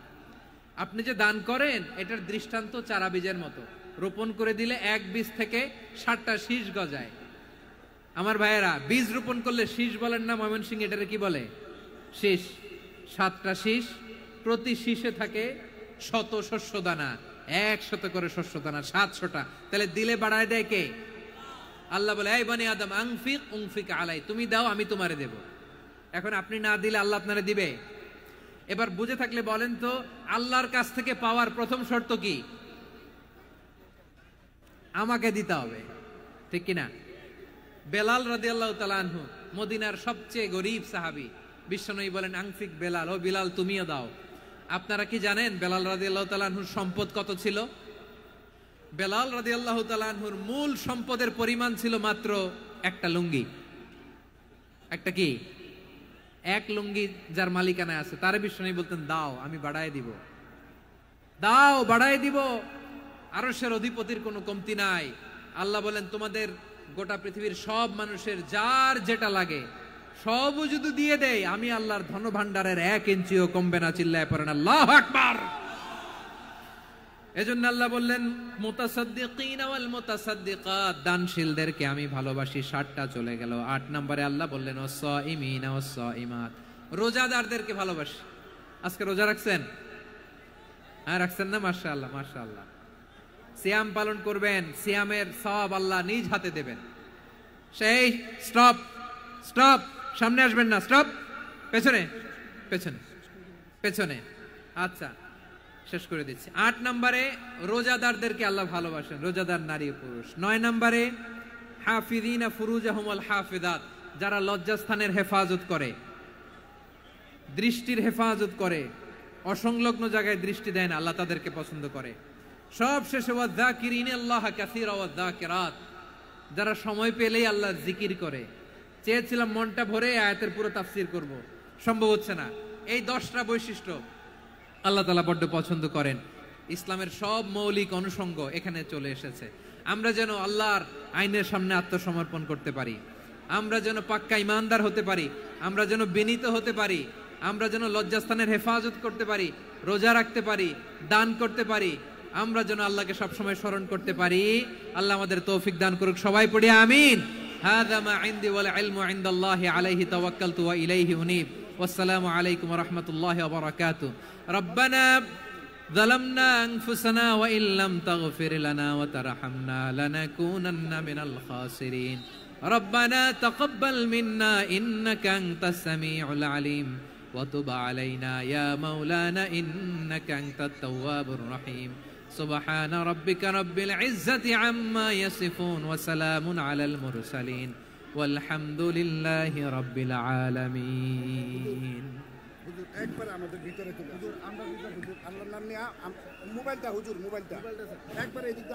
আপনি যে দান করেন এটার দৃষ্টান্ত চারা বীজের মতো, রোপণ করে দিলে এক বীজ থেকে 60টা শীষ গজায়। আমার ভাইয়েরা, বীজ রোপণ করলে শীষ বলেন না ময়মনসিংহ, এটারে কি বলে? শীষ। 7টা শীষ, প্রতি শীষে থাকে 100 শস্য দানা, 100 করে শস্য দানা, 700টা। তাহলে দিলে বাড়ায় দেয় কে? আল্লাহ বলে এই বনি আদম আনফিক উনফিক আলাই, তুমি দাও আমি তোমারে দেব। এখন আপনি না দিলে আল্লাহ আপনারে দিবে? এবার বুঝে থাকলে বলেন তো, আল্লাহর কাছ থেকে পাওয়ার প্রথম শর্ত কি? আমাকে দিতে হবে। ঠিক কিনা? বেলাল রাদিয়াল্লাহু তাআলা আনহু, মদিনার সবচেয়ে গরীব সাহাবী, বিশ্বনবী বলেন আনফিক বেলাল, ও বিলাল তুমিও দাও। আপনারা কি জানেন বেলাল রাদিয়াল্লাহু তাআলা আনহুর সম্পদ কত ছিল? বেলাল রাদিয়াল্লাহু তাআলা আনহুর মূল সম্পদের পরিমাণ ছিল মাত্র একটা লুঙ্গি। একটা কি? এক লুঙ্গি যার মালিকানায় আছে, তারে বিশ্বনবী বলতেন দাও আমি বাড়ায় দিব, দাও বাড়ায় দিব। আরশের অধিপতির কোনো কমতি নাই। আল্লাহ বলেন তোমাদের গোটা পৃথিবীর সব মানুষের যার যেটা লাগে সবও যদি দিয়ে দেয়, আমি আল্লাহর ধন ভান্ডারের 1 ইঞ্চিও কমবে না। চিল্লায় পড়েন আল্লাহু আকবার। এজন্য আল্লাহ বললেন মুতাসাদ্দিকিনা ওয়াল মুতাসাদ্দিকাত, দানশীলদেরকে আমি ভালোবাসি। 60টা চলে গেল। 8 নম্বরে আল্লাহ বললেন ওয়াস-সাইমিনা ওয়াস-সাইমাত, রোজাদারদেরকে ভালোবাসি। আজকে রোজা রাখছেন? হ্যাঁ, রাখছেন না? মাশাআল্লাহ মাশাআল্লাহ। সিয়াম পালন করবেন, সিয়ামের সওয়াব আল্লাহ নিজ হাতে দেবেন। সেই স্টপ স্টপ, সামনে আসবেন না, স্টপ, পেছনে পেছনে পেছনে। আচ্ছা, শেষ করে দিচ্ছি। 8 নম্বরে রোজাদারদেরকে আল্লাহ ভালোবাসেন, রোজাদার নারী ও পুরুষ। 9 নম্বরে হাফিযিনা ফুরুজাহুম ওয়াল হাফিযাত, যারা লজ্জাস্থানের হেফাজত করে, দৃষ্টির হেফাজত করে, অসংলগ্ন জায়গায় দৃষ্টি দেয় না, আল্লাহ তাদেরকে পছন্দ করে। সব শেষে ওয়াযাকিরিনাল্লাহ কাসীরা ওয়াযাকিরাত, যারা সময় পেলেই আল্লাহর জিকির করে। চেয়েছিলাম মনটা ভরে আয়াতের পুরো তাফসীর করব, সম্ভব হচ্ছে না। এই 10টা বৈশিষ্ট্য আল্লাহ তাআলা বড্ড পছন্দ করেন। ইসলামের সব মৌলিক অনুষঙ্গ এখানে চলে এসেছে। আমরা যেন আল্লাহর আইনের সামনে আত্মসমর্পণ করতে পারি, আমরা যেন পাক্কা ইমানদার হতে পারি, আমরা যেন বিনীত হতে পারি, আমরা যেন লজ্জাস্থানের হেফাজত করতে পারি, রোজা রাখতে পারি, দান করতে পারি, আমরা যেন আল্লাহকে সবসময় স্মরণ করতে পারি। আল্লাহ আমাদের তৌফিক দান করুক। সবাই পড়ি আমিন। হাযা মা ইনদি ওয়াল ইলমু ইনদাল্লাহি আলাইহি তাওয়াক্কালতু ওয়া ইলাইহি উনীব। ওয়াসসালামু আলাইকুম ওয়া রাহমাতুল্লাহি ওয়া বারাকাতুহু। রব্বানা যালামনা আনফুসানা ওয়া ইল্লাম তাগফির লানা ওয়া তারহামনা লানাকুনান্না মিনাল খাসিরিন। রব্বানা তাকাব্বাল মিন্না ইন্নাকা আনতাস সামিউল আলিম ওয়া তুব আলাইনা ইয়া মাওলানা ইন্নাকা আনতাত তাওয়াবুর রহিম। সুবহানা রাব্বিকা রাব্বিল ইজ্জাতি আম্মা ইয়াসিফুন ওয়া সালামুন আলাল মুরসালিন ওয়ালহামদুলিল্লাহি রাব্বিল আলামিন। হুজুর একবার আমাদের ভিতরে চলে হুজুর, আমরা হুজুর আল্লাহর নাম নিয়ে মোবাইলটা হুজুর মোবাইলটা একবার এদিকে